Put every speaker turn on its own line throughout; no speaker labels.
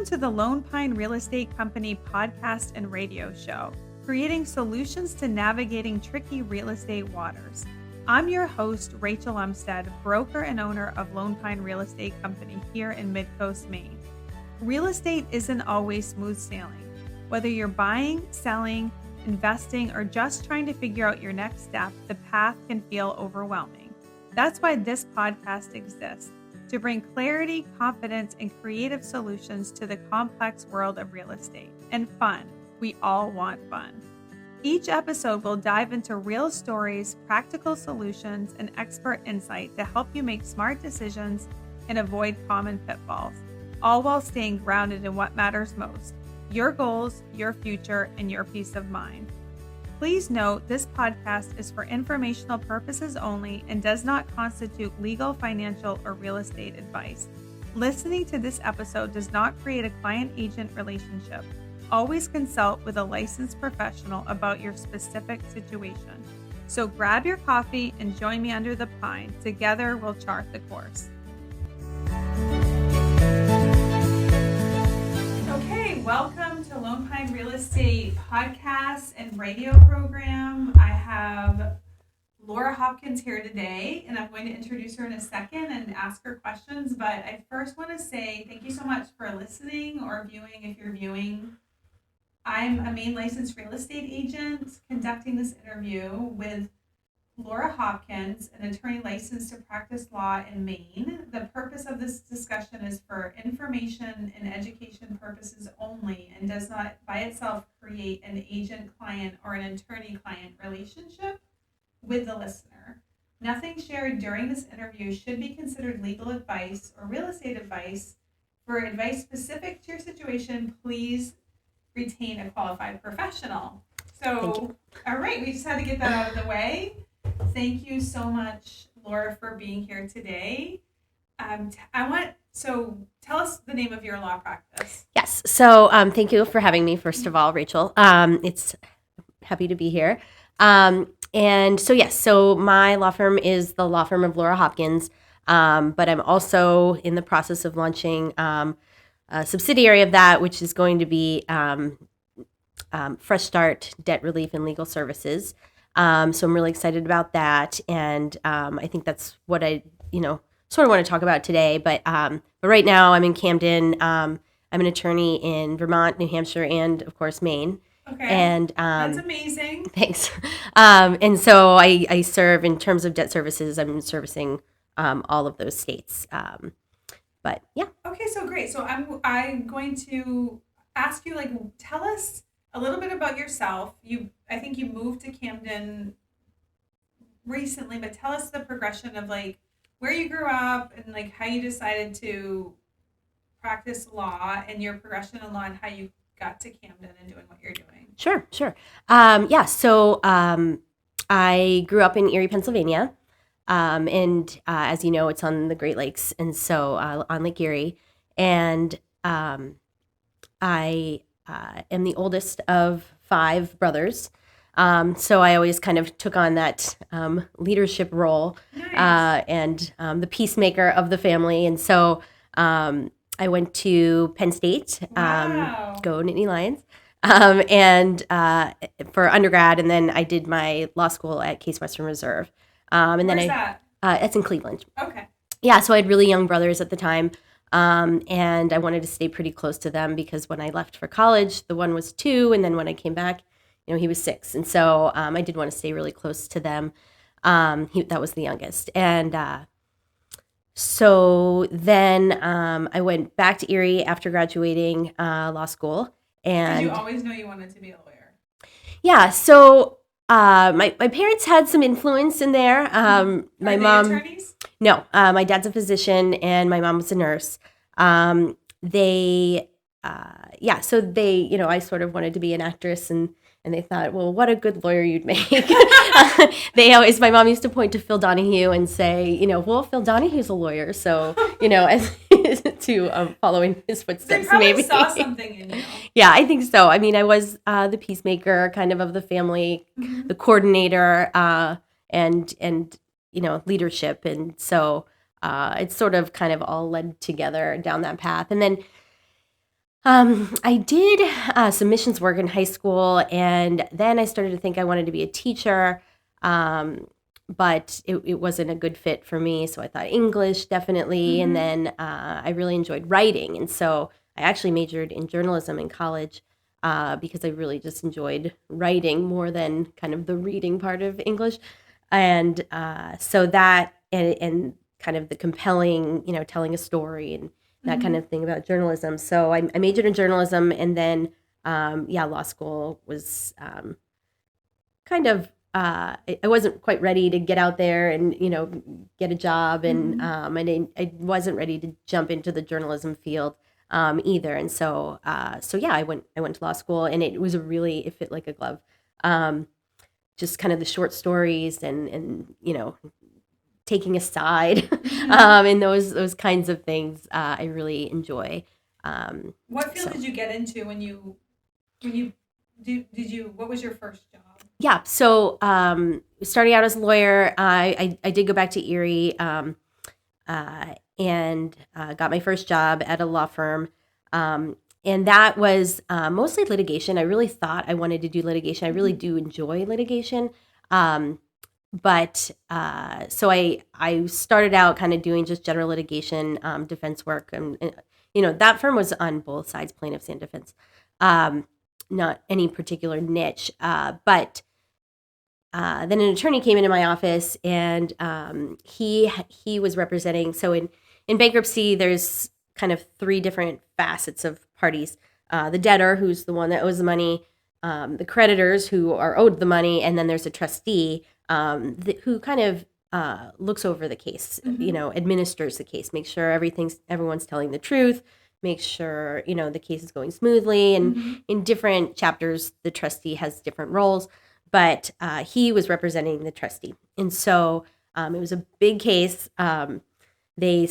to the Lone Pine Real Estate Company podcast and radio show, creating solutions to navigating tricky real estate waters. I'm your host, Rachel Umstead, broker and owner of Lone Pine Real Estate Company here in Midcoast, Maine. Real estate isn't always smooth sailing. Whether you're buying, selling, investing, or just trying to figure out your next step, the path can feel overwhelming. That's why this podcast exists, to bring clarity, confidence, and creative solutions to the complex world of real estate. And fun. We all want fun. Each episode will dive into real stories, practical solutions, and expert insight to help you make smart decisions and avoid common pitfalls, all while staying grounded in what matters most: your goals, your future, and your peace of mind. Please note this podcast is for informational purposes only and does not constitute legal, financial, or real estate advice. Listening to this episode does not create a client-agent relationship. Always consult with a licensed professional about your specific situation. So grab your coffee and join me under the pine. Together we'll chart the course. Okay, welcome to Lone Pine Real Estate podcast and radio program. I have Laura Hopkins here today, and I'm going to introduce her in a second and ask her questions. But I first want to say thank you so much for listening or viewing if you're viewing. I'm a Maine licensed real estate agent conducting this interview with Laura Hopkins, an attorney licensed to practice law in Maine. The purpose of this discussion is for information and education purposes only and does not by itself create an agent-client or an attorney-client relationship with the listener. Nothing shared during this interview should be considered legal advice or real estate advice. For advice specific to your situation, please retain a qualified professional. So, all right, we just had to get that out of the way. Thank you so much, Laura, for being here today. So tell us the name of your law practice.
Yes. So thank you for having me, first of all, Rachel. It's happy to be here. So my law firm is the law firm of Laura Hopkins, but I'm also in the process of launching a subsidiary of that, which is going to be Fresh Start Debt Relief and Legal Services. So I'm really excited about that, and I think that's what I, sort of want to talk about today. But right now I'm in Camden. I'm an attorney in Vermont, New Hampshire, and of course Maine.
Okay.
And
that's amazing.
Thanks. And so I serve in terms of debt services. I'm servicing all of those states. But yeah.
Okay, so great. So I'm going to ask you, tell us a little bit about yourself. I think you moved to Camden recently, but tell us the progression of where you grew up and how you decided to practice law and your progression in law and how you got to Camden and doing what you're doing.
Sure. So I grew up in Erie, Pennsylvania. And as you know, it's on the Great Lakes, and so on Lake Erie. And I am the oldest of 5 brothers. So I always kind of took on that leadership role.
Nice.
And the peacemaker of the family. And so I went to Penn State,
Wow.
Go Nittany Lions, and for undergrad, and then I did my law school at Case Western Reserve.
Where's that?
It's in Cleveland.
Okay.
Yeah, so I had really young brothers at the time, and I wanted to stay pretty close to them because when I left for college, the one was 2, and then when I came back, he was 6, and so I did want to stay really close to them. That was the youngest, and so then I went back to Erie after graduating law school. And
did you always know you wanted to be a lawyer?
Yeah, so my parents had some influence in there. My mom,
attorneys?
No, my dad's a physician and my mom was a nurse. So they, I sort of wanted to be an actress, and they thought, well, what a good lawyer you'd make. My mom used to point to Phil Donahue and say, well, Phil Donahue's a lawyer, so, as to follow in his footsteps.
They probably
maybe
saw something in you.
Yeah, I think so. I mean, I was the peacemaker kind of the family, the coordinator, and leadership. And so it's sort of kind of all led together down that path. And then I did submissions work in high school, and then I started to think I wanted to be a teacher, but it wasn't a good fit for me. So I thought English definitely, and then I really enjoyed writing, and so I actually majored in journalism in college because I really just enjoyed writing more than kind of the reading part of English, and so that and kind of the compelling, telling a story and that kind of thing about journalism. So I majored in journalism, and then law school was kind of I wasn't quite ready to get out there and get a job, and I wasn't ready to jump into the journalism field either. And so I went to law school, and it fit like a glove. Just kind of the short stories and taking a side and those kinds of things I really enjoy.
What field did you get into when you what was your first job?
Yeah, so starting out as a lawyer, I did go back to Erie and got my first job at a law firm. And that was mostly litigation. I really thought I wanted to do litigation. I really do enjoy litigation. But so I started out kind of doing just general litigation, defense work. And that firm was on both sides, plaintiffs and defense, not any particular niche. But then an attorney came into my office, and he was representing. So in bankruptcy, there's kind of three different facets of parties: the debtor, who's the one that owes the money, the creditors, who are owed the money, and then there's a trustee who kind of looks over the case, administers the case, makes sure everyone's telling the truth, makes sure the case is going smoothly. And in different chapters, the trustee has different roles. But he was representing the trustee, and so it was a big case. They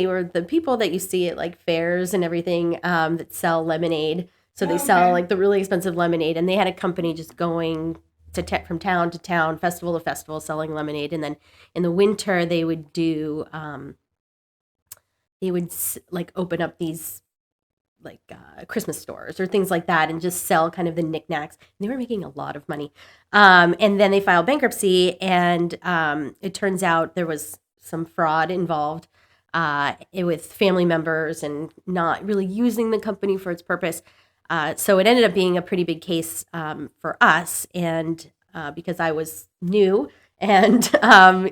were the people that you see at like fairs and everything that sell lemonade. So they sell like the really expensive lemonade, and they had a company just going from town to town, festival to festival, selling lemonade. And then in the winter, they would do like open up these like Christmas stores or things like that, and just sell kind of the knickknacks. And they were making a lot of money. And then they filed bankruptcy, and it turns out there was some fraud involved with family members and not really using the company for its purpose. So it ended up being a pretty big case for us, and because I was new and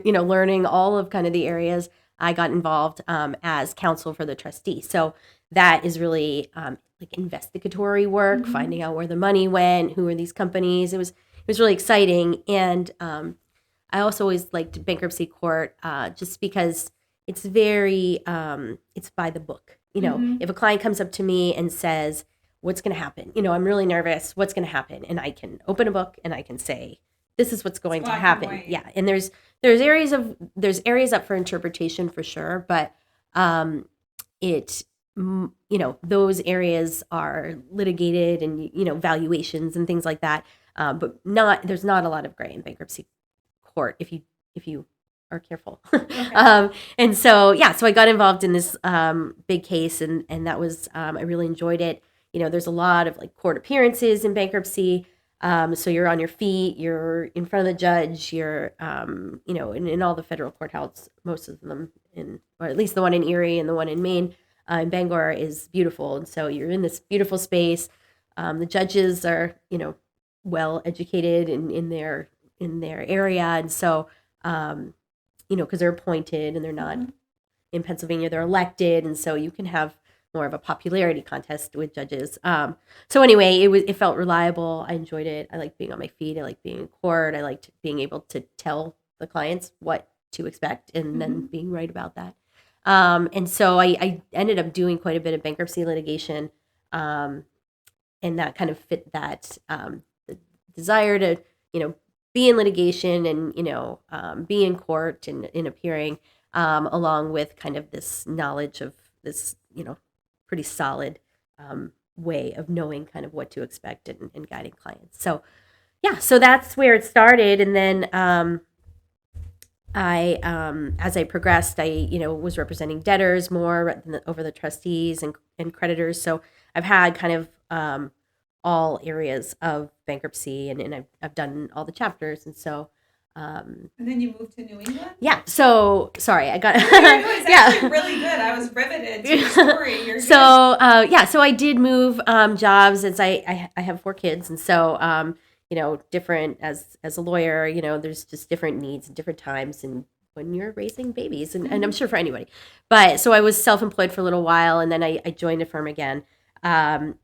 learning all of kind of the areas, I got involved as counsel for the trustee. So that is really like investigatory work, finding out where the money went, who are these companies. It was really exciting, and I also always liked bankruptcy court just because it's very it's by the book. If a client comes up to me and says, "What's going to happen?" I'm really nervous. What's going to happen? And I can open a book and I can say, "This is what's going to happen." Yeah, and there's areas up for interpretation for sure, but those areas are litigated and valuations and things like that. But there's not a lot of gray in bankruptcy court if you are careful. Okay. And so I got involved in this big case, and that was I really enjoyed it. There's a lot of like court appearances in bankruptcy. So you're on your feet, you're in front of the judge, you're in all the federal courthouses, most of them or at least the one in Erie and the one in Maine, in Bangor is beautiful. And so you're in this beautiful space. The judges are, well educated in their area. And so, because they're appointed and they're not in Pennsylvania, they're elected. And so you can have more of a popularity contest with judges. So anyway, it felt reliable. I enjoyed it. I liked being on my feet. I liked being in court. I liked being able to tell the clients what to expect and then being right about that. And so I ended up doing quite a bit of bankruptcy litigation, and that kind of fit that the desire to be in litigation and be in court and appearing, along with kind of this knowledge of this pretty solid way of knowing kind of what to expect and guiding clients. So so that's where it started. And then as I progressed, I was representing debtors more over the trustees and creditors. So I've had kind of all areas of bankruptcy, and I've done all the chapters, and so.
And then you moved to New England?
Yeah. So sorry, I got.
No, it's actually really good. I was riveted to your story. You're
so so I did move jobs as I have 4 kids, and so different as a lawyer, there's just different needs and different times, and when you're raising babies, and I'm sure for anybody. But so I was self-employed for a little while, and then I joined a firm again, and.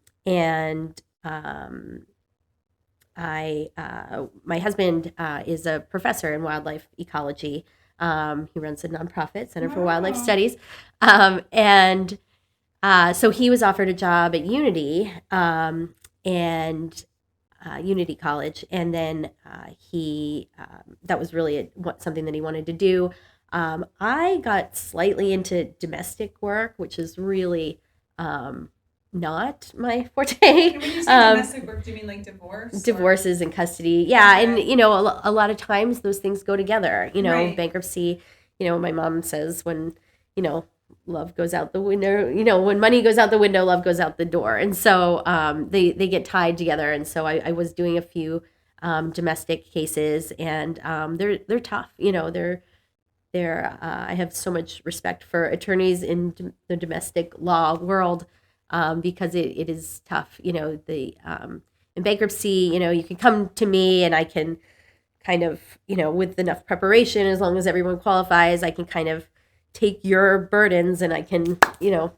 My husband is a professor in wildlife ecology. He runs a nonprofit, Center for Wildlife Studies. So he was offered a job at Unity Unity College. And then that was really something that he wanted to do. I got slightly into domestic work, which is really not my forte.
When you say domestic work, do you mean like divorce?
Divorces and custody. Yeah. Okay. And, a lot of times those things go together, right. Bankruptcy, my mom says when, love goes out the window, when money goes out the window, love goes out the door. And so they get tied together. And so I was doing a few domestic cases, and they're tough. I have so much respect for attorneys in the domestic law world. Because it is tough, in bankruptcy, you can come to me and I can kind of, with enough preparation, as long as everyone qualifies, I can kind of take your burdens and I can, clean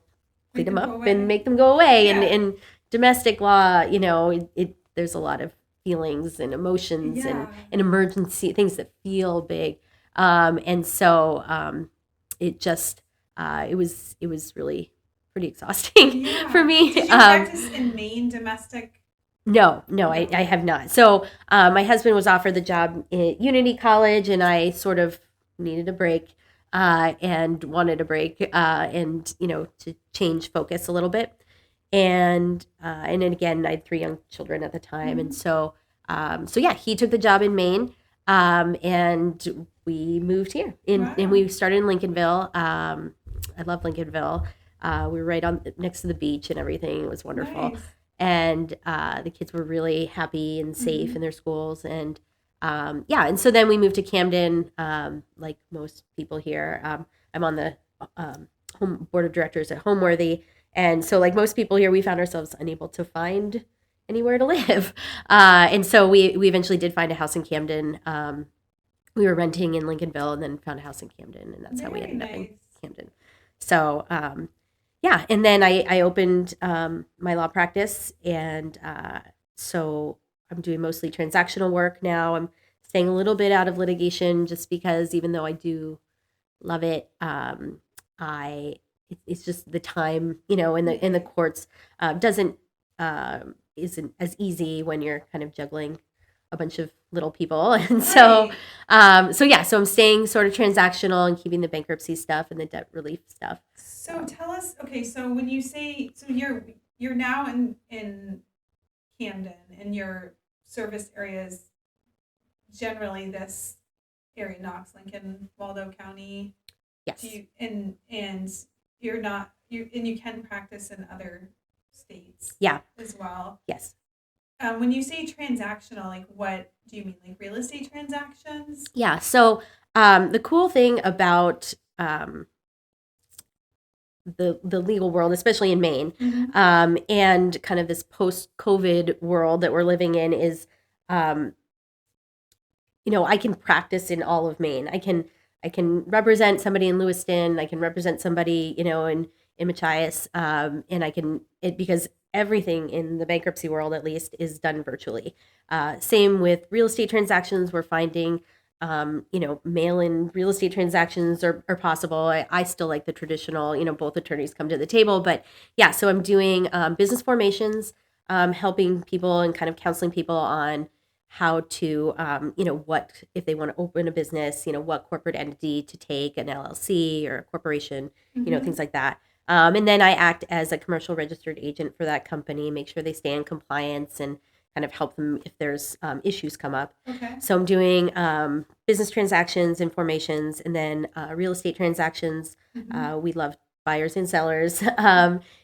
them up and make them go away. Yeah. And in domestic law, there's a lot of feelings and emotions and emergency things that feel big. And so it just, it was really pretty exhausting for me.
Did you practice in Maine domestic?
No, I have not. So my husband was offered the job at Unity College, and I sort of needed a break and wanted a break and, to change focus a little bit. And then again, I had 3 young children at the time. Mm-hmm. And so he took the job in Maine, and we moved here and we started in Lincolnville. I love Lincolnville. We were right next to the beach and everything. It was wonderful. Nice. And the kids were really happy and safe in their schools. And and so then we moved to Camden, like most people here. I'm on the home board of directors at Homeworthy. And so like most people here, we found ourselves unable to find anywhere to live. And so we eventually did find a house in Camden. We were renting in Lincolnville and then found a house in Camden. And that's how we ended up in Camden. So, and then I opened my law practice, and so I'm doing mostly transactional work now. I'm staying a little bit out of litigation just because even though I do love it, it's just the time, in the courts isn't as easy when you're kind of juggling a bunch of little people. And so I'm staying sort of transactional and keeping the bankruptcy stuff and the debt relief stuff.
So tell us, okay, so when you say, so you're now in Camden, and your service areas generally this area, Knox, Lincoln, Waldo County.
Yes.
And you're not, and you can practice in other states.
Yeah.
As well.
Yes.
When you say transactional, like what do you mean? Like real estate transactions?
Yeah. So the cool thing about the legal world, especially in Maine, and kind of this post-COVID world that we're living in is, I can practice in all of Maine. I can represent somebody in Lewiston. I can represent somebody, in Machias, and I can because everything in the bankruptcy world, at least, is done virtually. Same with real estate transactions. We're finding, mail-in real estate transactions are possible. I still like the traditional, both attorneys come to the table. But yeah, so I'm doing business formations, helping people and kind of counseling people on how to, what if they want to open a business, what corporate entity to take, an LLC or a corporation, things like that. And then I act as a commercial registered agent for that company, make sure they stay in compliance and kind of help them if there's issues come up. Okay. So I'm doing business transactions and formations, and then real estate transactions. We love buyers and sellers.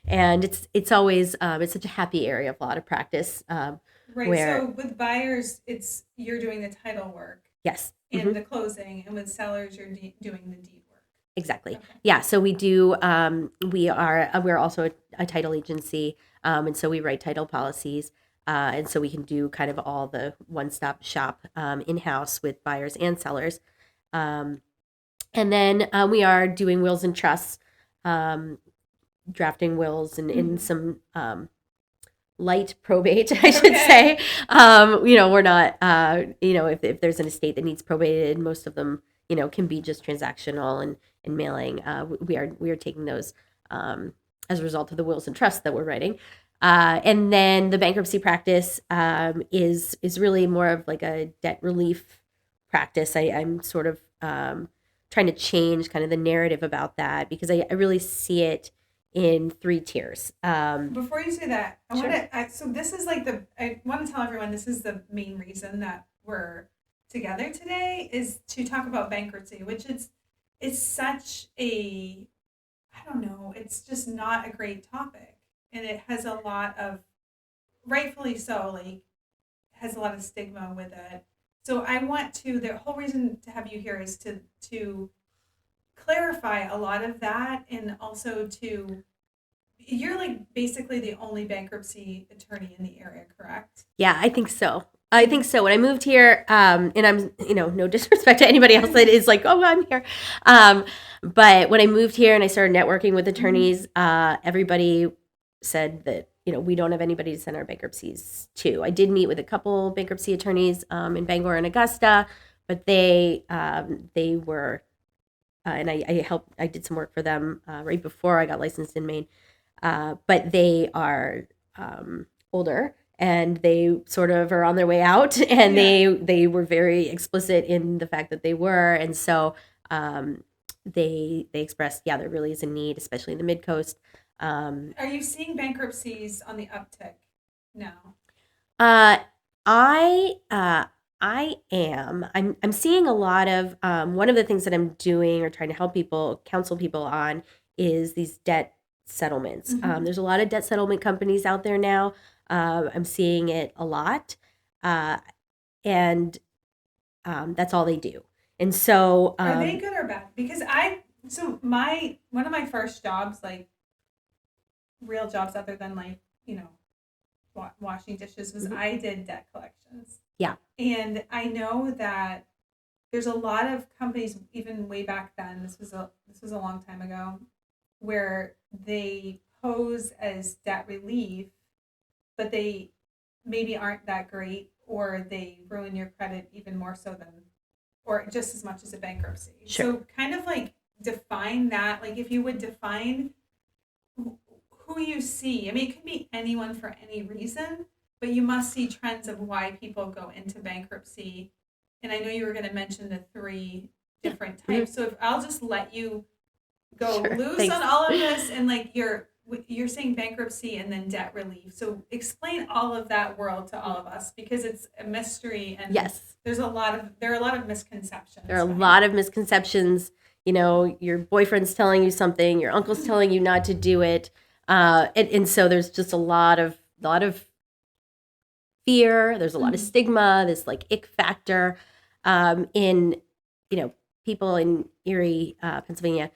And it's always it's such a happy area of law to practice.
Right.
Where,
So with buyers, it's you're doing the title work
yes.
and the closing, and with sellers, you're doing the deed work.
Exactly.
Okay.
Yeah. So we do. We're also a title agency, and so we write title policies, and so we can do kind of all the one-stop shop in house with buyers and sellers, and then we are doing wills and trusts, drafting wills and some light probate, I should say. We're not. If there's an estate that needs probated, most of them can be just transactional and mailing. We are taking those as a result of the wills and trusts that we're writing. And then the bankruptcy practice is really more of like a debt relief practice. I'm sort of trying to change kind of the narrative about that because I really see it in 3 tiers.
Before you say that,
Sure.
So this is like I want to tell everyone this is the main reason that we're together today is to talk about bankruptcy, which it's such a, I don't know, it's just not a great topic. And it has a lot of, rightfully so, like, has a lot of stigma with it. So the whole reason to have you here is to clarify a lot of that, and also you're like basically the only bankruptcy attorney in the area, correct?
Yeah, I think so. When I moved here, and I'm, no disrespect to anybody else that is like, oh, I'm here. But when I moved here and I started networking with attorneys, everybody said that, we don't have anybody to send our bankruptcies to. I did meet with a couple bankruptcy attorneys in Bangor and Augusta, but they were, and I did some work for them right before I got licensed in Maine. But they are older and they sort of are on their way out, and they were very explicit in the fact that they were. And so they expressed, there really is a need, especially in the mid-coast.
Are you seeing bankruptcies on the uptick now?
I am. I'm seeing a lot of one of the things that I'm doing or trying to help people, counsel people on, is these debt settlements. There's a lot of debt settlement companies out there now. I'm seeing it a lot, and that's all they do. And so,
are they good or bad? Because one of my first jobs, like real jobs other than like washing dishes, was I did debt collections.
Yeah,
and I know that there's a lot of companies, even way back then. This was a long time ago, where they pose as debt relief, but they maybe aren't that great, or they ruin your credit even more so than, or just as much as a bankruptcy.
Sure.
So kind of like define that, like if you would define who you see. I mean, it could be anyone for any reason, but you must see trends of why people go into bankruptcy. And I know you were going to mention the 3 different types. So if I'll just let you go loose
Thanks.
on all of this, and like you're saying bankruptcy and then debt relief. So explain all of that world to all of us, because it's a mystery, and
yes,
there are a lot of misconceptions.
There are a lot of misconceptions. Your boyfriend's telling you something, your uncle's telling you not to do it, and so there's just a lot of fear. There's a lot of stigma. This like ick factor in people in Erie, Pennsylvania.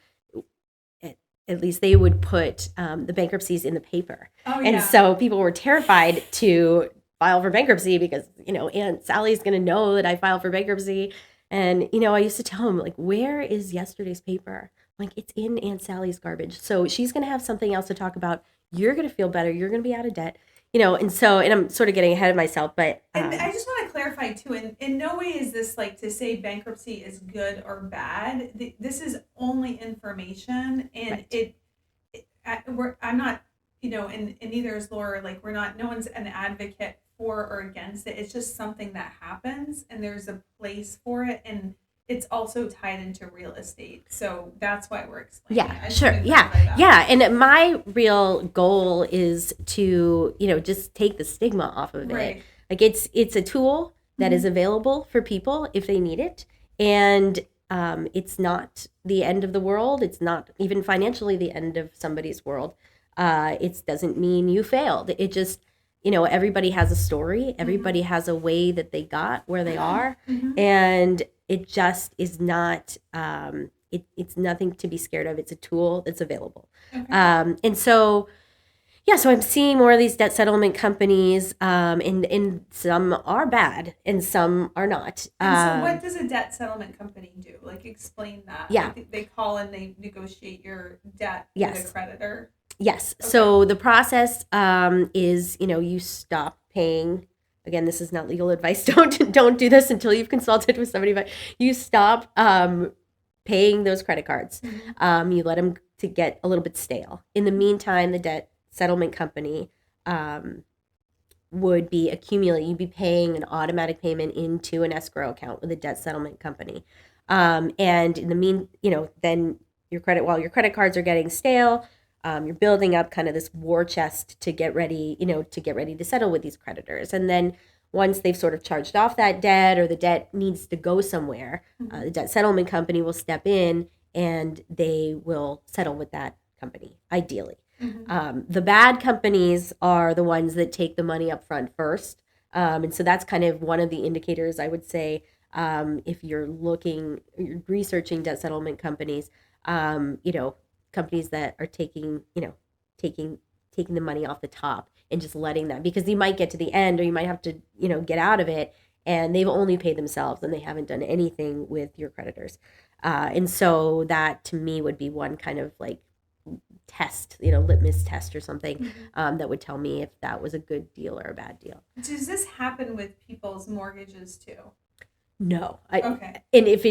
At least they would put the bankruptcies in the paper.
Oh,
and so people were terrified to file for bankruptcy because, Aunt Sally's going to know that I filed for bankruptcy. And, I used to tell them, like, where is yesterday's paper? Like, it's in Aunt Sally's garbage. So she's going to have something else to talk about. You're going to feel better. You're going to be out of debt. And I'm sort of getting ahead of myself, but.
And I just want to clarify too, in no way is this like to say bankruptcy is good or bad. This is only information, and
right.
I'm not, and neither is Laura, like no one's an advocate for or against it. It's just something that happens, and there's a place for it, and it's also tied into real estate. So that's why we're explaining.
Yeah, sure. Yeah. And my real goal is to, just take the stigma off of it. Like it's a tool that is available for people if they need it. And it's not the end of the world. It's not even financially the end of somebody's world. It doesn't mean you failed. It just, everybody has a story. Everybody has a way that they got where they are. And it just is not, it's nothing to be scared of. It's a tool that's available. And so, yeah, so I'm seeing more of these debt settlement companies, and some are bad and some are not.
And so what does a debt settlement company do? Like, explain that.
Yeah.
Like, they call and they negotiate your debt
Yes.
with a creditor?
Yes.
Okay.
So the process is, you stop paying. Again, this is not legal advice. Don't do this until you've consulted with somebody, but you stop paying those credit cards. You let them to get a little bit stale. In the meantime, the debt settlement company would be accumulating. You'd be paying an automatic payment into an escrow account with a debt settlement company. And in the then while your credit cards are getting stale, you're building up kind of this war chest to get ready to settle with these creditors. And then once they've sort of charged off that debt, or the debt needs to go somewhere, the debt settlement company will step in and they will settle with that company, ideally. The bad companies are the ones that take the money up front first. And so that's kind of one of the indicators, I would say, if you're researching debt settlement companies, companies that are taking the money off the top and just letting that, because you might get to the end, or you might have to, get out of it, and they've only paid themselves and they haven't done anything with your creditors. And so that to me would be one kind of like test, litmus test or something, that would tell me if that was a good deal or a bad deal.
Does this happen with people's mortgages too?
No.
Okay.
And if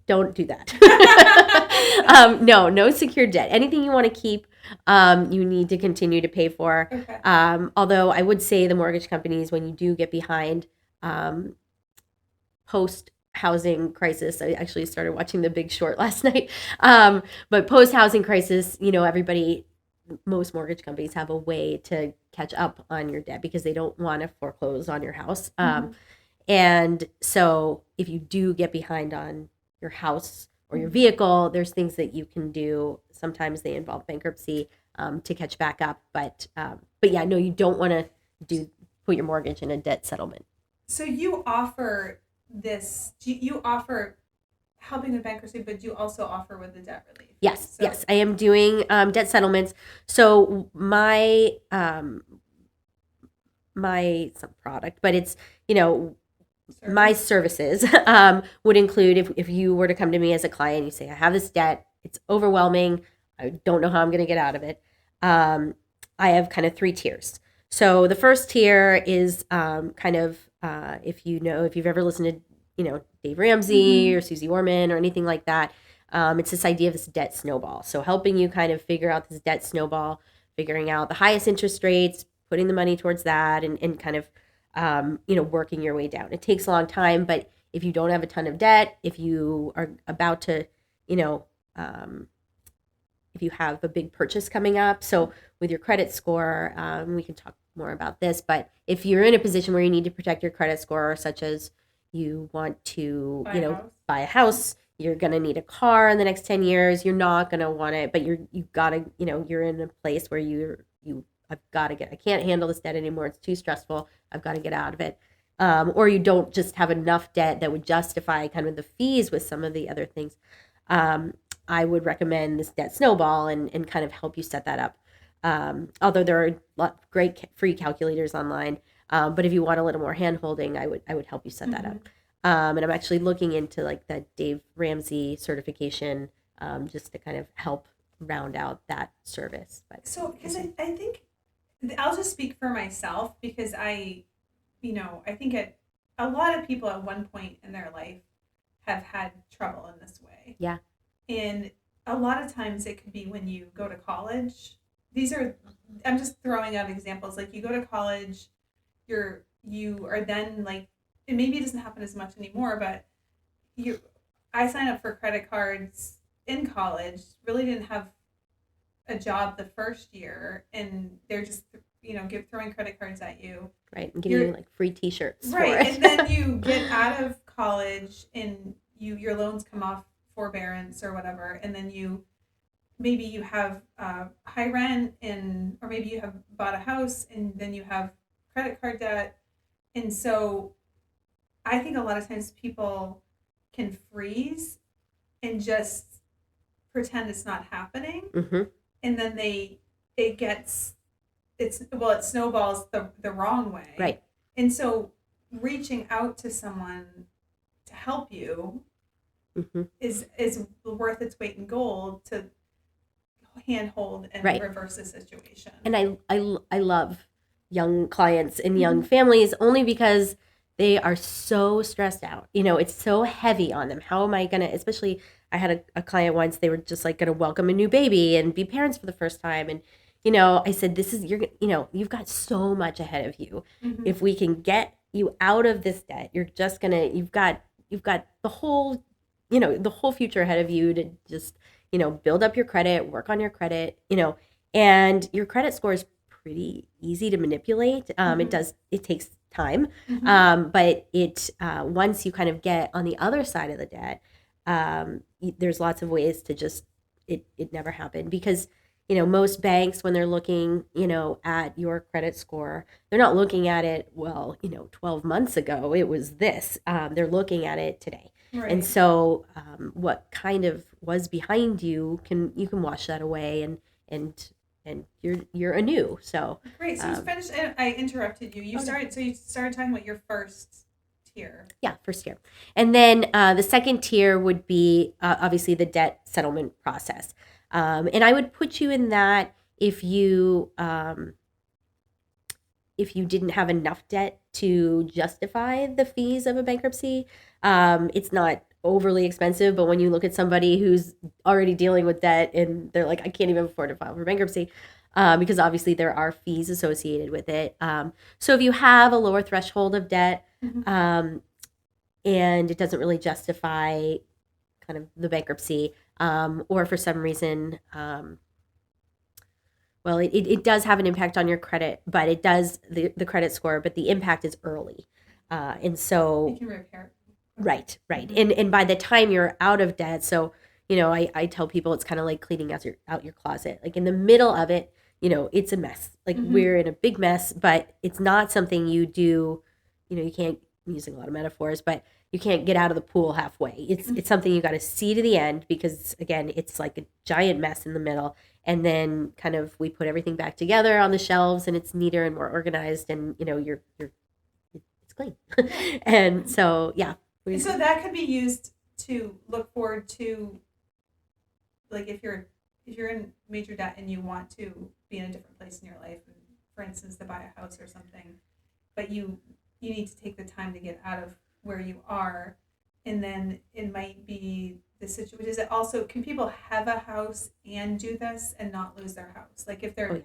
don't do that. No secured debt. Anything you want to keep, you need to continue to pay for.
Okay.
Although I would say the mortgage companies, when you do get behind, post housing crisis, I actually started watching The Big Short last night. But post housing crisis, most mortgage companies have a way to catch up on your debt because they don't want to foreclose on your house. And so if you do get behind on your house or your vehicle, there's things that you can do. Sometimes they involve bankruptcy to catch back up. But yeah, no, you don't want to put your mortgage in a debt settlement.
So you offer this, you offer helping with bankruptcy, but you also offer with the debt relief.
Yes, yes, I am doing debt settlements. So my some product, but it's, my services would include, if you were to come to me as a client, you say, I have this debt, it's overwhelming, I don't know how I'm going to get out of it. I have kind of 3 tiers. So the first tier is if you've ever listened to, Dave Ramsey or Susie Orman or anything like that, it's this idea of this debt snowball. So helping you kind of figure out this debt snowball, figuring out the highest interest rates, putting the money towards that, and kind of working your way down. It takes a long time, but if you don't have a ton of debt, if you are about to, if you have a big purchase coming up, so with your credit score, we can talk more about this, but if you're in a position where you need to protect your credit score, such as you want to, buy a house, you're going to need a car in the next 10 years, you're not going to want it, but you've got to, you're in a place where I can't handle this debt anymore. It's too stressful. I've got to get out of it. Or you don't just have enough debt that would justify kind of the fees with some of the other things. I would recommend this debt snowball and kind of help you set that up. Although there are a lot of great free calculators online. But if you want a little more hand holding, I would help you set that up. And I'm actually looking into like that Dave Ramsey certification, just to kind of help round out that service. But
because I think I'll just speak for myself, because I think a lot of people at one point in their life have had trouble in this way.
Yeah.
And a lot of times it could be when you go to college. I'm just throwing out examples. Like, you go to college, you are then like, and maybe it doesn't happen as much anymore, but I signed up for credit cards in college, really didn't have a job the first year, and they're just throwing credit cards at you,
right, and giving you like free t-shirts
right,
for it.
and then you get out of college and your loans come off forbearance or whatever, and then maybe you have high rent, or maybe you have bought a house and then you have credit card debt. And so I think a lot of times people can freeze and just pretend it's not happening.
Mm-hmm.
And then it snowballs the wrong way.
Right.
And so reaching out to someone to help you
Mm-hmm.
is worth its weight in gold to handhold and
Right.
reverse the situation.
And I love young clients and young families only because they are so stressed out. It's so heavy on them. How am I going to, especially I had a client once, they were just like going to welcome a new baby and be parents for the first time. And, I said, you've got so much ahead of you.
Mm-hmm.
If we can get you out of this debt, you're just going to, you've got the whole, the whole future ahead of you to just, build up your credit, work on your credit, and your credit score is pretty easy to manipulate. It takes time.
Mm-hmm.
But once you kind of get on the other side of the debt, there's lots of ways to just, it never happened because, most banks, when they're looking, at your credit score, they're not looking at it, 12 months ago, it was this. They're looking at it today.
Right.
And so what kind of was behind you can wash that away and you're anew. So
great. So you finished. I interrupted you. You started talking about your first tier.
Yeah, first tier, and then the second tier would be obviously the debt settlement process, and I would put you in that if you didn't have enough debt to justify the fees of a bankruptcy. It's not overly expensive, but when you look at somebody who's already dealing with debt and they're like, I can't even afford to file for bankruptcy, because obviously there are fees associated with it. So if you have a lower threshold of debt,
Mm-hmm.
And it doesn't really justify kind of the bankruptcy, or for some reason, well, it does have an impact on your credit, but it does the credit score, but the impact is early. And so
You can repair.
Right.
Mm-hmm.
And by the time you're out of debt, so I tell people it's kind of like cleaning out your closet. Like in the middle of it, it's a mess. Like
Mm-hmm.
we're in a big mess, but it's not something you do. You can't, I'm using a lot of metaphors, but you can't get out of the pool halfway. It's something you got to see to the end because again, it's like a giant mess in the middle. And then kind of we put everything back together on the shelves and it's neater and more organized and it's clean. And so, yeah.
So that could be used to look forward to, like if you're in major debt and you want to be in a different place in your life, for instance, to buy a house or something, but you need to take the time to get out of where you are, and then it might be the situation. Is it also, can people have a house and do this and not lose their house? Like if they're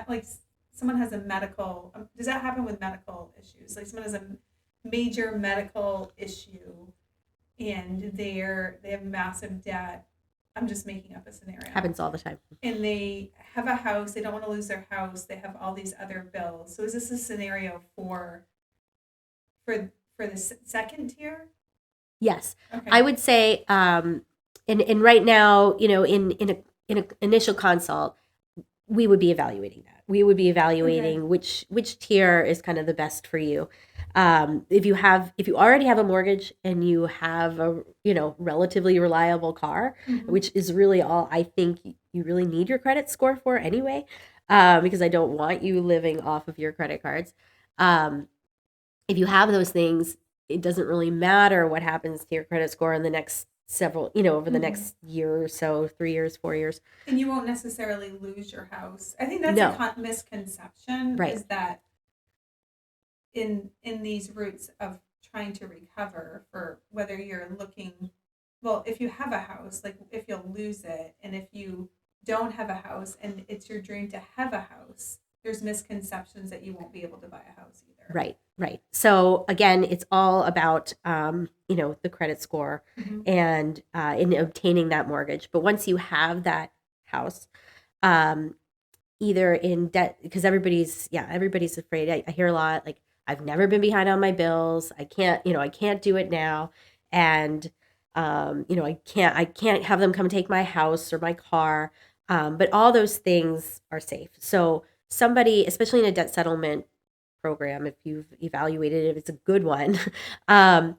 like someone has a medical, does that happen with medical issues? Like someone has a major medical issue and they have massive debt. I'm just making up a scenario.
Happens all the time.
And they have a house, they don't want to lose their house, they have all these other bills. So is this a scenario for the second tier?
Yes.
Okay.
I would say and right now, in an initial consult, we would be evaluating that. We would be evaluating which tier is kind of the best for you. If you already have a mortgage and you have a relatively reliable car,
Mm-hmm.
which is really all I think you really need your credit score for anyway, because I don't want you living off of your credit cards. If you have those things, it doesn't really matter what happens to your credit score in the next several, over the
Mm-hmm.
next year or so, 3 years, 4 years.
And you won't necessarily lose your house. I think that's
No.
a misconception,
Right.
is that in these routes of trying to recover, for whether you're looking, well, if you have a house, like if you'll lose it, and if you don't have a house and it's your dream to have a house, there's misconceptions that you won't be able to buy a house either.
Right. So again, it's all about the credit score
Mm-hmm.
and in obtaining that mortgage. But once you have that house, either in debt, because everybody's afraid. I hear a lot like, I've never been behind on my bills. I can't do it now. And, I can't have them come take my house or my car. But all those things are safe. So somebody, especially in a debt settlement program, if you've evaluated it, if it's a good one, um,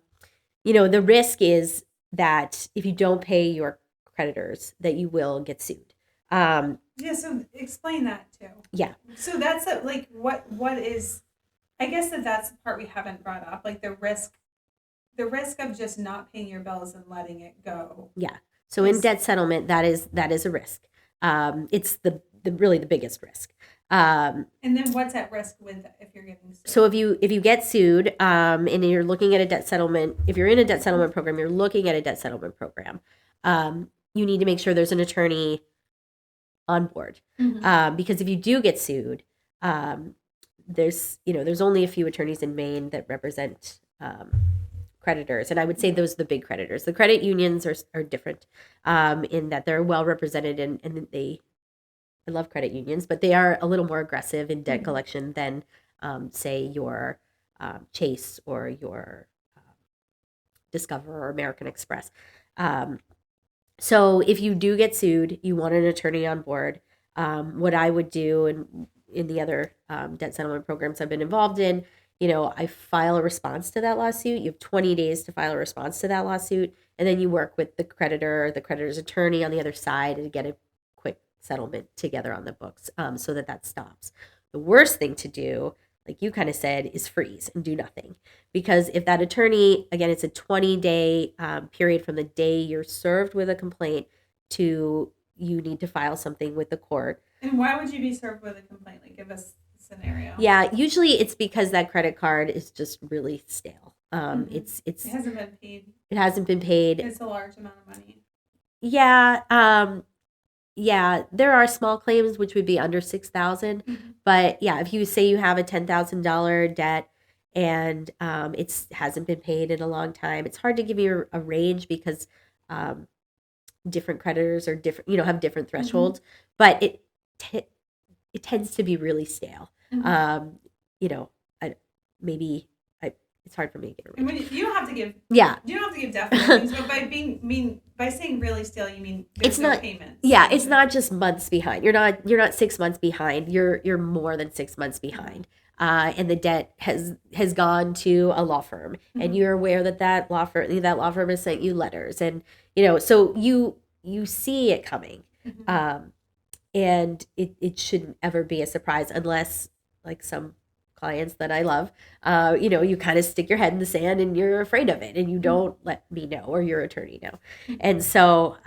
the risk is that if you don't pay your creditors, that you will get sued.
Yeah, so explain that too.
Yeah.
So that's what is, I guess that's the part we haven't brought up, like the risk of just not paying your bills and letting it go.
Yeah. So in debt settlement, that is a risk. It's the really the biggest risk.
And then what's at risk with if you're getting sued?
So if you get sued, and you're looking at a debt settlement, if you're in a debt settlement program, you're looking at a debt settlement program, you need to make sure there's an attorney on board. Because if you do get sued, there's only a few attorneys in Maine that represent creditors, and I would say those are the big creditors. The credit unions are different in that they're well represented, and I love credit unions, but they are a little more aggressive in debt collection than say your Chase or your Discover or American Express. So if you do get sued, you want an attorney on board. What I would do, and in the other debt settlement programs I've been involved in, I file a response to that lawsuit. You have 20 days to file a response to that lawsuit, and then you work with the creditor, the creditor's attorney on the other side, to get a quick settlement together on the books, so that stops. The worst thing to do, like you kind of said, is freeze and do nothing. Because if that attorney, again, it's a 20-day period from the day you're served with a complaint to you need to file something with the court.
And why would you be served with a complaint? Like, give us a scenario.
Yeah, usually it's because that credit card is just really stale. It
hasn't been paid.
It hasn't been paid.
It's a large amount of money.
Yeah. Yeah, there are small claims which would be under $6,000, but yeah, if you say you have a $10,000 debt and it hasn't been paid in a long time, it's hard to give you a range because different creditors are different, have different thresholds, but it tends to be really stale. It's hard for me to get a range.
You don't have to give.
Yeah.
You don't have to give definite things, but by saying really stale, you mean there's no payments.
Yeah, it's not just months behind. You're not 6 months behind. You're more than 6 months behind. And the debt has gone to a law firm, and you're aware that law firm has sent you letters, and so you see it coming, and it shouldn't ever be a surprise unless, like some clients that I love, you kind of stick your head in the sand and you're afraid of it and you don't let me know or your attorney know. And so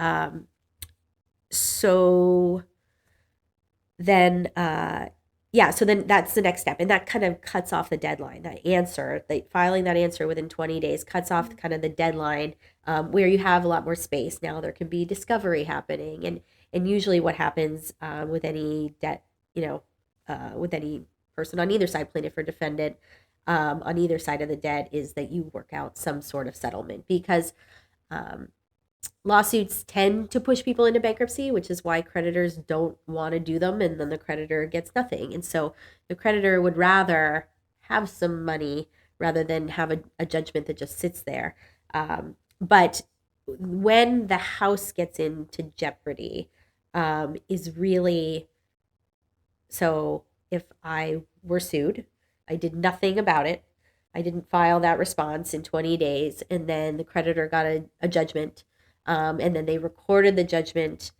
then that's the next step, and that kind of cuts off the deadline. Filing that answer within 20 days cuts off kind of the deadline, where you have a lot more space. Now there can be discovery happening, and usually what happens with any debt, with any person on either side, plaintiff or defendant, on either side of the debt, is that you work out some sort of settlement, because lawsuits tend to push people into bankruptcy, which is why creditors don't want to do them, and then the creditor gets nothing. And so the creditor would rather have some money rather than have a judgment that just sits there. But when the house gets into jeopardy, is really, so if I were sued, I did nothing about it, I didn't file that response in 20 days, and then the creditor got a judgment, and then they recorded the judgment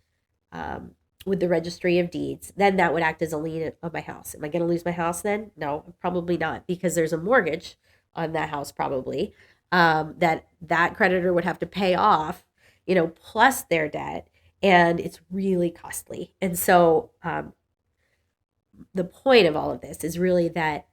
with the registry of deeds, then that would act as a lien on my house. Am I going to lose my house then? No, probably not, because there's a mortgage on that house probably, that creditor would have to pay off, plus their debt, and it's really costly. And so the point of all of this is really that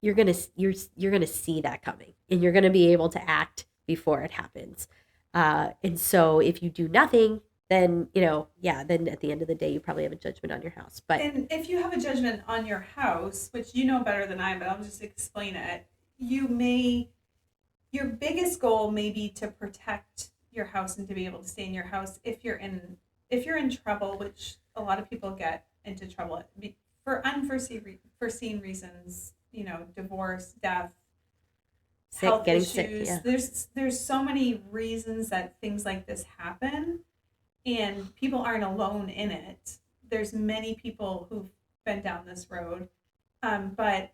you're gonna see that coming, and you're gonna be able to act before it happens. And so if you do nothing, then then at the end of the day you probably have a judgment on your house.
And if you have a judgment on your house, which you know better than I, but I'll just explain it. Your biggest goal may be to protect your house and to be able to stay in your house if you're in trouble, which a lot of people get into trouble for unforeseen reasons divorce, death,
Sick,
health
getting
issues.
sick. Yeah.
There's so many reasons that things like this happen, and people aren't alone in it. There's many people who've been down this road, but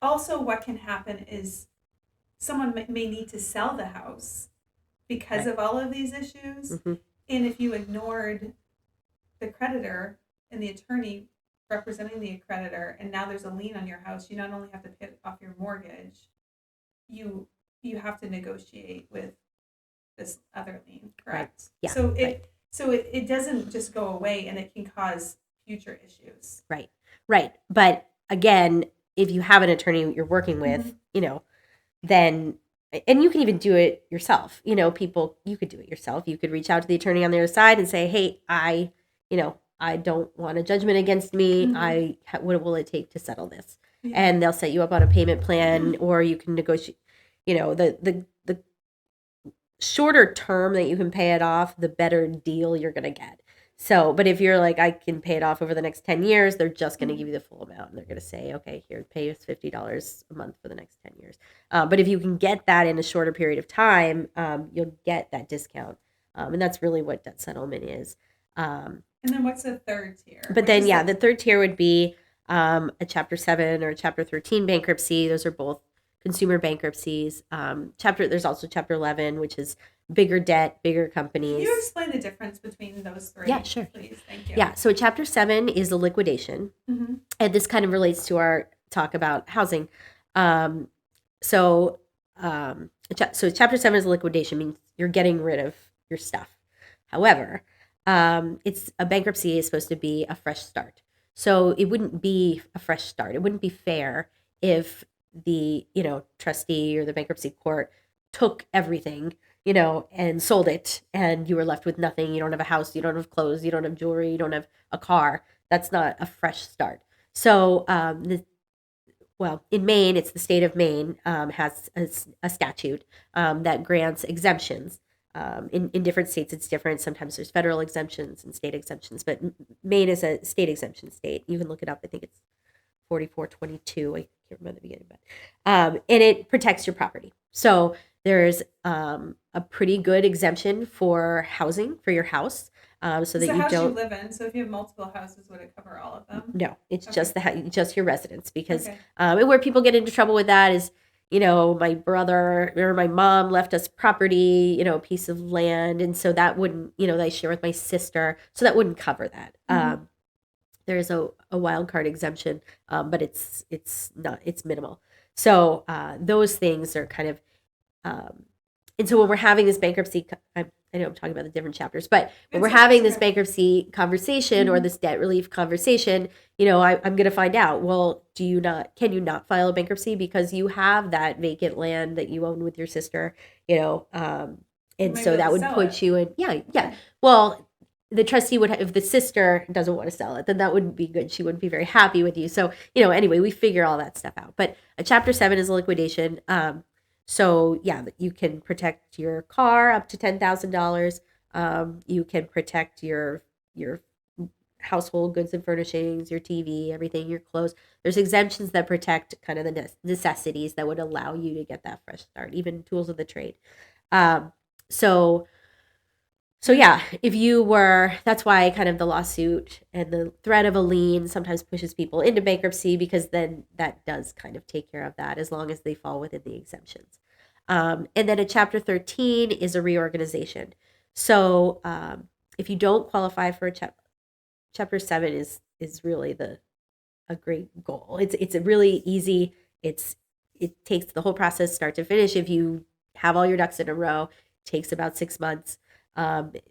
also what can happen is someone may need to sell the house because
Right.
of all of these issues.
hmm
And if you ignored the creditor and the attorney representing the creditor, and now there's a lien on your house, you not only have to pay off your mortgage, you you have to negotiate with this other lien, correct?
Yeah.
So
Right.
it doesn't just go away, and it can cause future issues.
Right. Right. But again, if you have an attorney you're working with, then, and you can even do it yourself. You could do it yourself. You could reach out to the attorney on the other side and say, hey, I don't want a judgment against me. What will it take to settle this?
Yeah.
And they'll set you up on a payment plan, or you can negotiate, the shorter term that you can pay it off, the better deal you're going to get. So, but if you're like, I can pay it off over the next 10 years, they're just going to give you the full amount, and they're going to say, okay, here, pay us $50 a month for the next 10 years. But if you can get that in a shorter period of time, you'll get that discount. And that's really what debt settlement is.
And then what's the third tier?
But then, the third tier would be a Chapter 7 or a Chapter 13 bankruptcy. Those are both consumer bankruptcies. There's also Chapter 11, which is bigger debt, bigger companies.
Can you explain the difference between those three?
Yeah, sure.
Please, thank you.
Yeah, so Chapter 7 is a liquidation. And this kind of relates to our talk about housing. So Chapter 7 is a liquidation, means you're getting rid of your stuff. However, it's a bankruptcy is supposed to be a fresh start. So it wouldn't be a fresh start. It wouldn't be fair if the, trustee or the bankruptcy court took everything, and sold it, and you were left with nothing. You don't have a house, you don't have clothes, you don't have jewelry, you don't have a car. That's not a fresh start. So, in Maine, it's the state of Maine has a statute that grants exemptions. In different states, it's different. Sometimes there's federal exemptions and state exemptions, but Maine is a state exemption state. You can look it up. I think it's 4422. I can't remember the beginning, but and it protects your property. So there's a pretty good exemption for housing for your house. So that
you
don't
you live in. So if you have multiple houses, would it cover all of them?
No, it's
Okay.
just just your residence, because
Okay.
And where people get into trouble with that is, my brother or my mom left us property, a piece of land, and so that wouldn't, that I share with my sister, so that wouldn't cover that. There's a wild card exemption, but it's minimal. So those things are kind of, and so when we're having this bankruptcy, I know I'm talking about the different chapters, but when we're having this bankruptcy conversation or this debt relief conversation, I'm going to find out, well, can you not file a bankruptcy because you have that vacant land that you own with your sister, and so that would put you in, yeah. Well, the trustee would if the sister doesn't want to sell it, then that wouldn't be good. She wouldn't be very happy with you. So, anyway, we figure all that stuff out. But a Chapter 7 is a liquidation. So you can protect your car up to $10,000. You can protect your household goods and furnishings, your TV, everything, your clothes. There's exemptions that protect kind of the necessities that would allow you to get that fresh start, even tools of the trade. That's why kind of the lawsuit and the threat of a lien sometimes pushes people into bankruptcy, because then that does kind of take care of that as long as they fall within the exemptions. And then a Chapter 13 is a reorganization. So if you don't qualify for a Chapter 7 is really a great goal. It's a really easy. It takes the whole process start to finish. If you have all your ducks in a row, it takes about 6 months.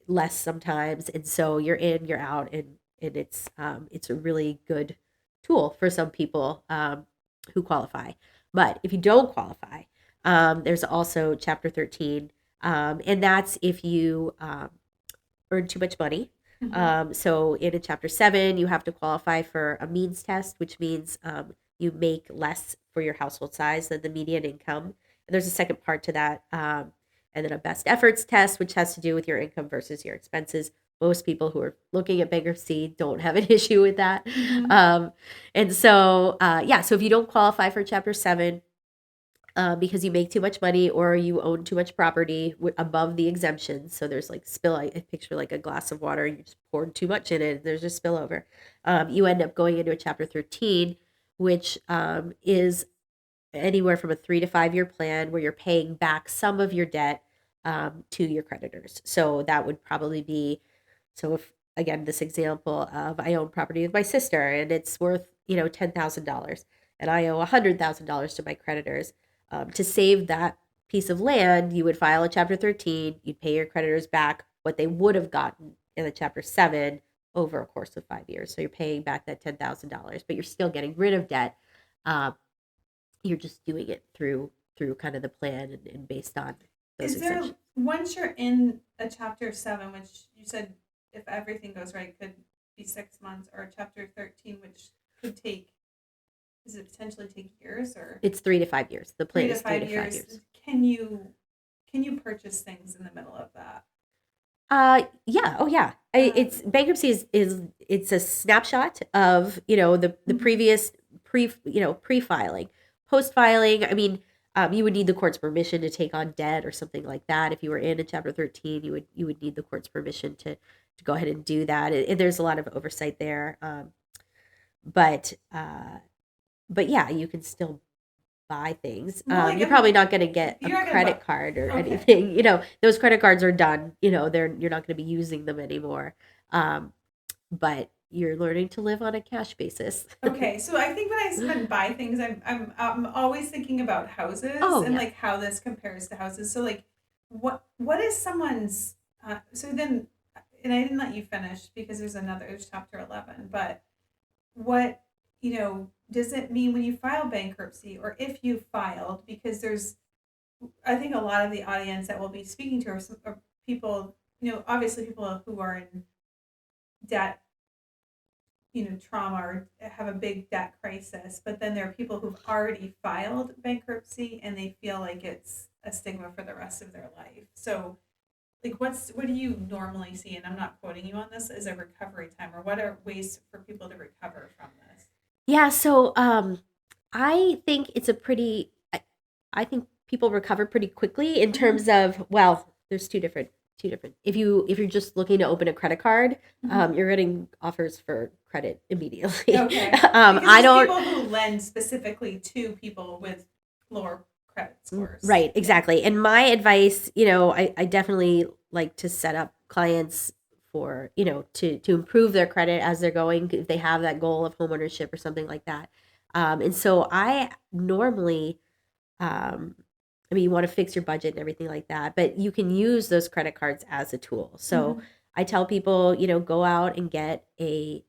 Less sometimes, and so you're in, you're out, and it's a really good tool for some people who qualify. But if you don't qualify, there's also Chapter 13, and that's if you earn too much money. So in a Chapter 7, you have to qualify for a means test, which means you make less for your household size than the median income. And there's a second part to that. And then a best efforts test, which has to do with your income versus your expenses, most people who are looking at bankruptcy don't have an issue with that.
Mhm.
And so, yeah, so if you don't qualify for Chapter 7, because you make too much money or you own too much property above the exemptions. So there's like spill. I picture like a glass of water. You just poured too much in it. There's a spillover. You end up going into a Chapter 13, which is anywhere from a 3 to 5 year plan where you're paying back some of your debt to your creditors. So that would probably be, so if again, this example of I own property with my sister and it's worth, $10,000 and I owe $100,000 to my creditors. To save that piece of land, you would file a Chapter 13, you'd pay your creditors back what they would have gotten in a Chapter 7 over a course of 5 years. So you're paying back that $10,000, but you're still getting rid of debt. Um, you're just doing it through kind of the plan and based on those
Is there,
exemptions.
once you're in a Chapter 7, which you said if everything goes right could be 6 months, or a Chapter 13, which could take, does it potentially take years, or
It's 3 to 5 years. The plan
three to
is 3
five
to 5
years?
years.
Can you purchase things in the middle of that?
Yeah. Oh, yeah. It's bankruptcy is it's a snapshot of the previous pre-filing, post-filing. I mean, you would need the court's permission to take on debt or something like that. If you were in a Chapter 13, you would need the court's permission to go ahead and do that. There's a lot of oversight there, but yeah, you can still buy things.
Well, like,
You're probably not going to get a
you're not gonna
credit
buy-
card or
okay.
anything. Those credit cards are done. You're not going to be using them anymore. But you're learning to live on a cash basis.
Okay, so I think when I spend buy things, I'm always thinking about houses and
Yeah.
like how this compares to houses. So like, what is someone's? So then, and I didn't let you finish because there's Chapter 11. But what does it mean when you file bankruptcy, or if you filed? Because I think a lot of the audience that we'll be speaking to are people, obviously people who are in debt, trauma, or have a big debt crisis, but then there are people who've already filed bankruptcy and they feel like it's a stigma for the rest of their life. So like what do you normally see, and I'm not quoting you on this, as a recovery time, or what are ways for people to recover from this?
Yeah. So I think it's I think people recover pretty quickly in terms of, well, there's two different. If you're just looking to open a credit card, you're getting offers for credit immediately.
Okay.
I don't.
People who lend specifically to people with lower credit scores.
Right. Exactly. And my advice, I definitely like to set up clients for to improve their credit as they're going, if they have that goal of homeownership or something like that. And so I normally, I mean, you want to fix your budget and everything like that, but you can use those credit cards as a tool. So I tell people, go out and get a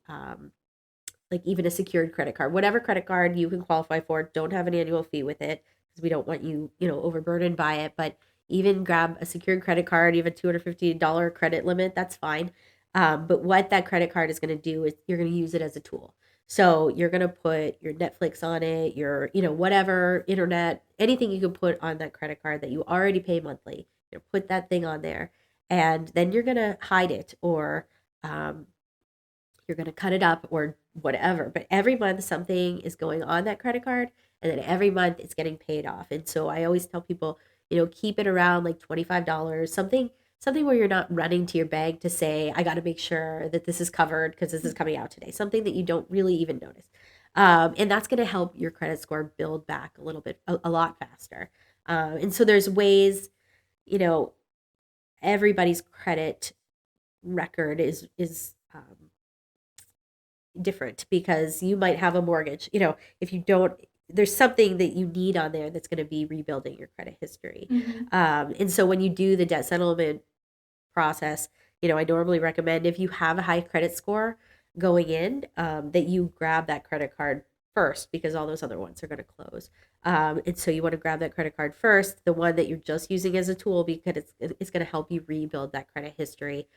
like even a secured credit card, whatever credit card you can qualify for. Don't have an annual fee with it because we don't want you, overburdened by it. But even grab a secured credit card, you have a $250 credit limit, that's fine. But what that credit card is going to do is you're going to use it as a tool. So you're going to put your Netflix on it, your, whatever, internet, anything you can put on that credit card that you already pay monthly. Put that thing on there, and then you're going to hide it, or you're going to cut it up or whatever. But every month something is going on that credit card, and then every month it's getting paid off. And so I always tell people, keep it around like $25, something where you're not running to your bank to say, I got to make sure that this is covered because this is coming out today. Something that you don't really even notice. And that's going to help your credit score build back a little bit, a lot faster. And so there's ways, everybody's credit record is different, because you might have a mortgage, if you don't, there's something that you need on there that's going to be rebuilding your credit history. And so when you do the debt settlement process, I normally recommend, if you have a high credit score going in, that you grab that credit card first, because all those other ones are going to close. And so you want to grab that credit card first, the one that you're just using as a tool, because it's going to help you rebuild that credit history,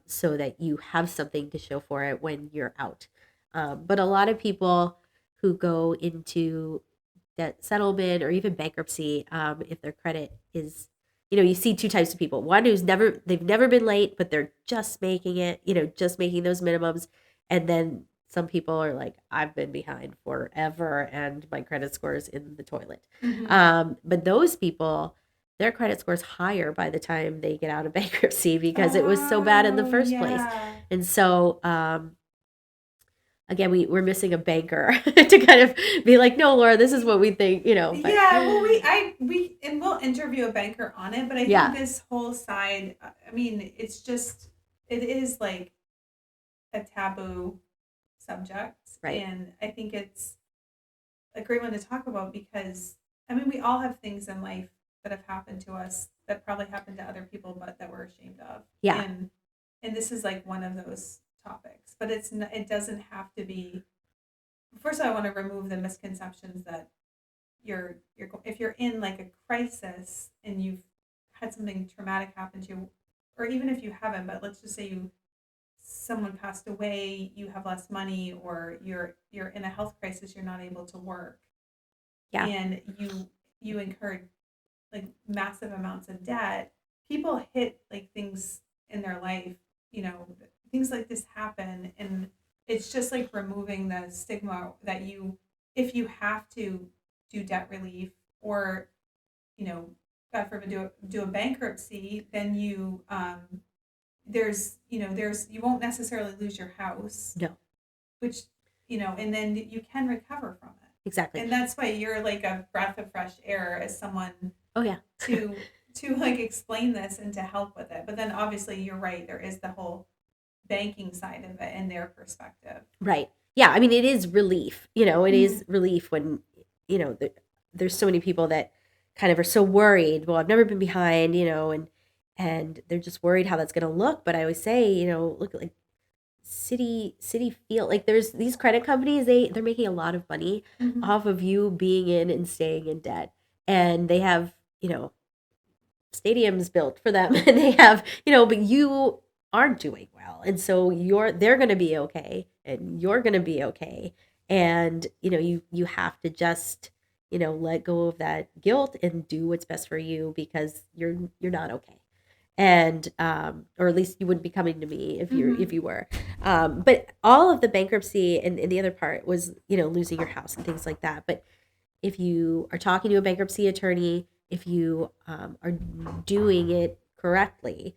so that you have something to show for it when you're out. But a lot of people who go into debt settlement or even bankruptcy, if their credit is, you see two types of people. One they've never been late, but they're just making it, just making those minimums. And then some people are like, I've been behind forever and my credit score is in the toilet. But those people, their credit score is higher by the time they get out of bankruptcy because it was so bad in the first place. And so, again, we're missing a banker to kind of be like, no, Laura, this is what we think, But,
and we'll interview a banker on it, but I think this whole side, it is like a taboo subject.
Right.
And I think it's a great one to talk about because, we all have things in life that have happened to us that probably happened to other people, but that we're ashamed of.
Yeah.
And this is like one of those topics, but it doesn't have to be. First, I want to remove the misconceptions that if you're in like a crisis and you've had something traumatic happen to you, or even if you haven't, but let's just say someone passed away, you have less money, or you're in a health crisis, you're not able to work, and you incurred like massive amounts of debt. People hit like things in their life, things like this happen, and it's just like removing the stigma that if you have to do debt relief or, God forbid, do a bankruptcy, then you won't necessarily lose your house.
No.
Which, and then you can recover from it.
Exactly.
And that's why you're like a breath of fresh air as someone.
Oh yeah.
to like explain this and to help with it. But then obviously you're right. There is the whole banking side of it and their perspective.
Right. Yeah. It is relief, it is relief when, there's so many people that kind of are so worried. Well, I've never been behind, and they're just worried how that's going to look. But I always say, look, like city feel like there's these credit companies, they're making a lot of money off of you being in and staying in debt. And they have, stadiums built for them and they have, but you aren't doing well. And so they're going to be okay and you're going to be okay. And, you have to just, let go of that guilt and do what's best for you because you're not okay. And, or at least you wouldn't be coming to me if you were. But all of the bankruptcy and the other part was, losing your house and things like that. But if you are talking to a bankruptcy attorney, if you are doing it correctly,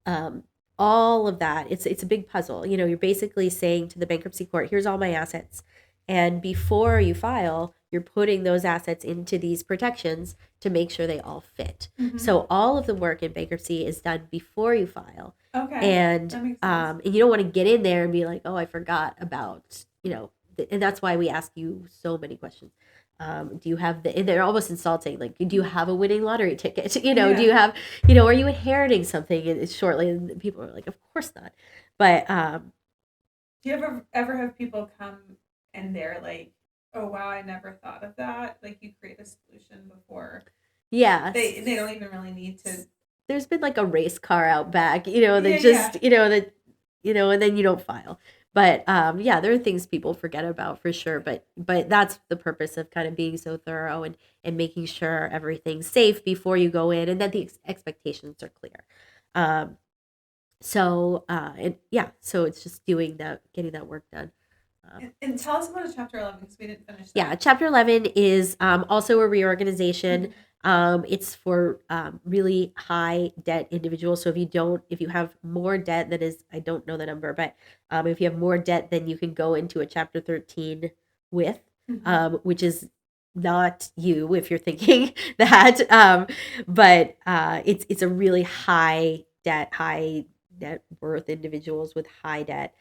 all of that, it's a big puzzle. You're basically saying to the bankruptcy court, here's all my assets. And before you file, you're putting those assets into these protections to make sure they all fit. So all of the work in bankruptcy is done before you file.
Okay.
And
that makes sense.
And you don't want to get in there and be like, oh, I forgot about, and that's why we ask you so many questions. Do you have and they're almost insulting. Like, do you have a winning lottery ticket? Do you have, are you inheriting something shortly? And people are like, of course not. But,
do you ever have people come and they're like, oh, wow, I never thought of that. Like you create a solution before.
Yeah.
They don't even really need to.
There's been like a race car out back, and then you don't file. But there are things people forget about for sure. But that's the purpose of kind of being so thorough and making sure everything's safe before you go in and that the expectations are clear. So it's just doing that, getting that work done.
And tell us about Chapter 11 because we didn't finish that.
Yeah, Chapter 11 is also a reorganization. It's for really high debt individuals. So if you have more debt that is, I don't know the number, but if you have more debt than you can go into a Chapter 13 with, which is not you if you're thinking that, but it's a really high net worth individuals with high debt.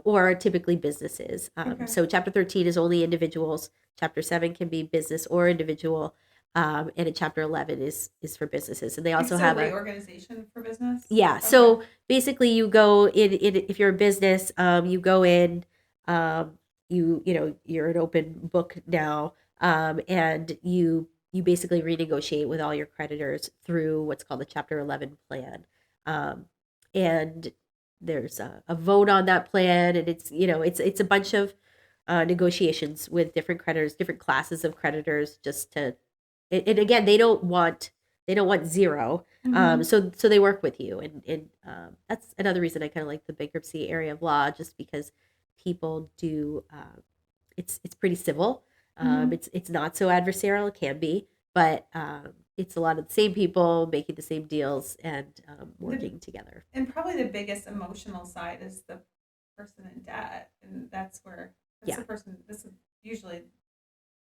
Or typically businesses. So Chapter 13 is only individuals. Chapter 7 can be business or individual. And a Chapter 11 is for businesses. And they also have a
reorganization for business?
Yeah. Okay. So basically you go in if you're a business, you go in, you're an open book now. And you basically renegotiate with all your creditors through what's called the Chapter 11 plan. And there's a vote on that plan, and it's a bunch of negotiations with different creditors, different classes of creditors, and again, they don't want They don't want zero.
Mhm.
So they work with you, and that's another reason I kind of like the bankruptcy area of law, just because people do. It's pretty civil.
Mhm.
It's not so adversarial. It can be, but it's a lot of the same people making the same deals and
The
working together.
and probably the biggest emotional side is the person in debt, and that's
Yeah.
the person this is usually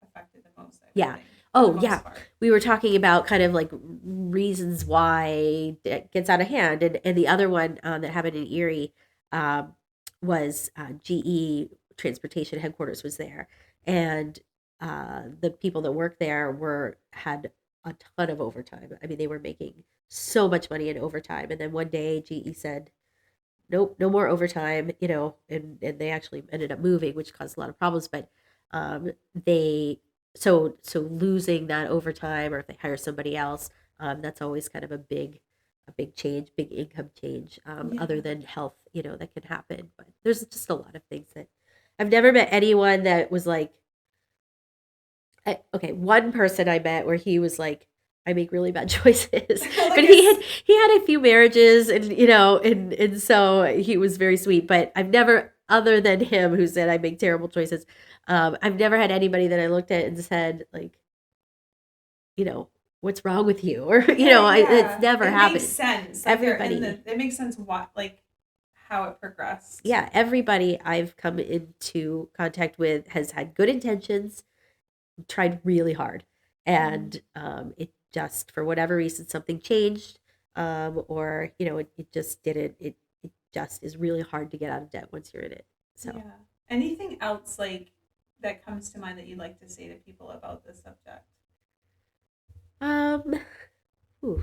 affected the most, I would
Yeah.
think, for the
Oh,
most
yeah.
part.
We were talking about kind of like reasons why it gets out of hand, and the other one that happened in Erie um, was GE Transportation headquarters was there, and the people that worked there were had a ton of overtime. I mean, they were making so much money in overtime, and then one day GE said, "Nope, no more overtime." And they actually ended up moving, which caused a lot of problems. But they so losing that overtime, or if they hire somebody else, that's always kind of a big change, big income change. Other
Yeah.
than health, that can happen. But there's just a lot of things that I've never met anyone that was like, okay, one person I met where he was like, I make really bad choices.
Like
But he had a few marriages, and so he was very sweet. But I've never, other than him who said I make terrible choices, I've never had anybody that I looked at and said like, you know, what's wrong with you? Or,
yeah,
it's
yeah.
never
It makes
happened.
sense. Like you're in
Everybody,
the it makes sense what like how it progressed.
yeah, everybody I've come into contact with has had good intentions, tried really hard,
Mhm.
and it just, for whatever reason, something changed, or it just didn't. It just is really hard to get out of debt once you're in it. So,
Yeah. Anything else like that comes to mind that you'd like to say to people about this subject?
um,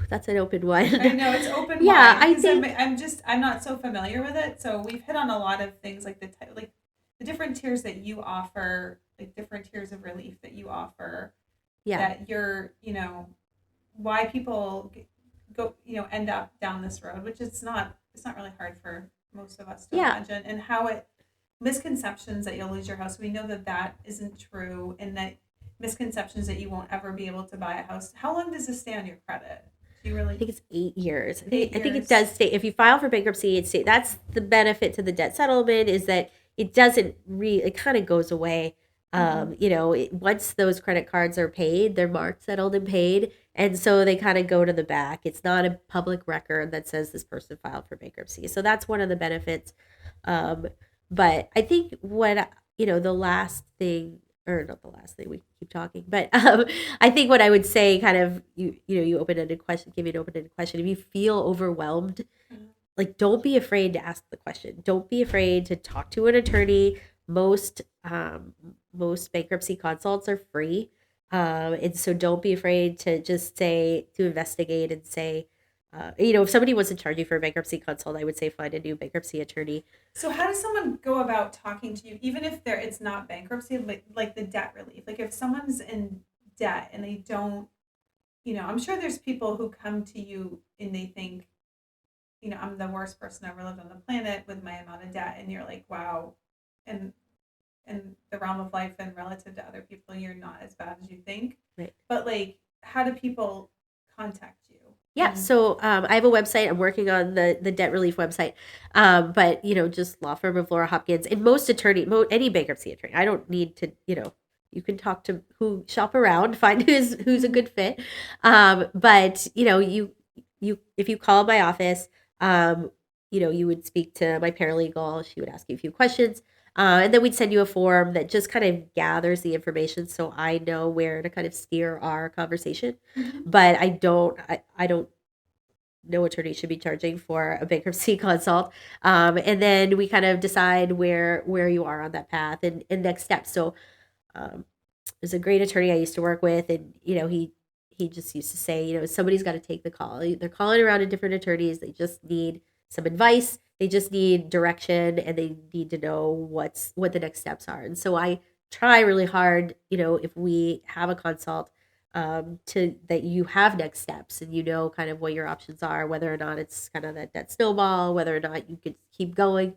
that's an open
I
one.
know it's open
Yeah,
wide
I
because
think.
I'm not so familiar with it. So we've hit on a lot of things like like the different tiers that you offer, like different tiers of relief that you offer.
Yeah,
That why people go end up down this road, which it's not really hard for most of us to
yeah.
imagine, and how it misconceptions that you'll lose your house. We know that that isn't true, and that misconceptions that you won't ever be able to buy a house. How long does this stay on your credit? Do you
I
really
think it's 8 years. I think
eight
I think it
years?
does stay. If you file for bankruptcy, it stay. That's the benefit to the debt settlement, is that it doesn't it kind of goes away.
Mm-hmm.
Once those credit cards are paid, they're marked, settled, and paid, and so they kind of go to the back. It's not a public record that says this person filed for bankruptcy. So that's one of the benefits. Um, but I think the last thing, or not the last thing, we keep talking, but I think what I would say, kind of, you open-ended question, give me an open-ended question. If you feel overwhelmed, like, don't be afraid to ask the question. Don't be afraid to talk to an attorney. Most bankruptcy consults are free. And so don't be afraid to just to investigate and say, if somebody wants to charge you for a bankruptcy consult, I would say find a new bankruptcy attorney.
So how does someone go about talking to you, even if it's not bankruptcy, like the debt relief? Like if someone's in debt and they don't, I'm sure there's people who come to you and they think, I'm the worst person ever lived on the planet with my amount of debt, and you're like, wow, and in the realm of life and relative to other people, you're not as bad as you think.
Right.
But like, how do people contact you?
Yeah,
And
so I have a website. I'm working on the debt relief website, but just law firm of Laura Hopkins. And most any bankruptcy attorney, I don't need to. You can talk to who shop around, find who's a good fit. But you if you call my office, you would speak to my paralegal. She would ask you a few questions. And then we'd send you a form that just kind of gathers the information, so I know where to kind of steer our conversation.
Mhm.
But I don't no attorney should be charging for a bankruptcy consult. And then we kind of decide where you are on that path, and next steps. So um, there's a great attorney I used to work with, and he just used to say, somebody's got to take the call. They're calling around to different attorneys. They just need some advice. They just need direction, and they need to know what the next steps are. And so I try really hard, if we have a consult, to that you have next steps, and kind of what your options are, whether or not it's kind of that snowball, whether or not you could keep going.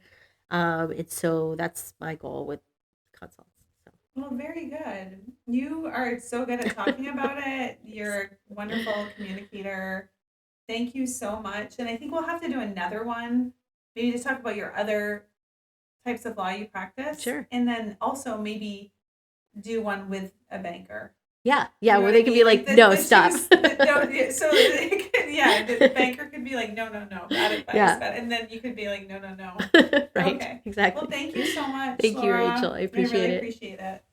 And so that's my goal with consults. So.
Well, very good. You are so good at talking about it. You're a wonderful communicator. Thank you so much. And I think we'll have to do another one, maybe to talk about your other types of law you practice.
Sure.
And then also maybe do one with a banker.
Yeah.
You know
Where
what
they
I
could
mean?
be like, no, stop.
So they could, yeah, the banker could be like, no, bad advice.
Yeah.
And then you could be like, no.
Right.
Okay.
Exactly.
Well, thank you so much,
Thank you,
Laura.
Rachel. I appreciate
really
it.
appreciate it.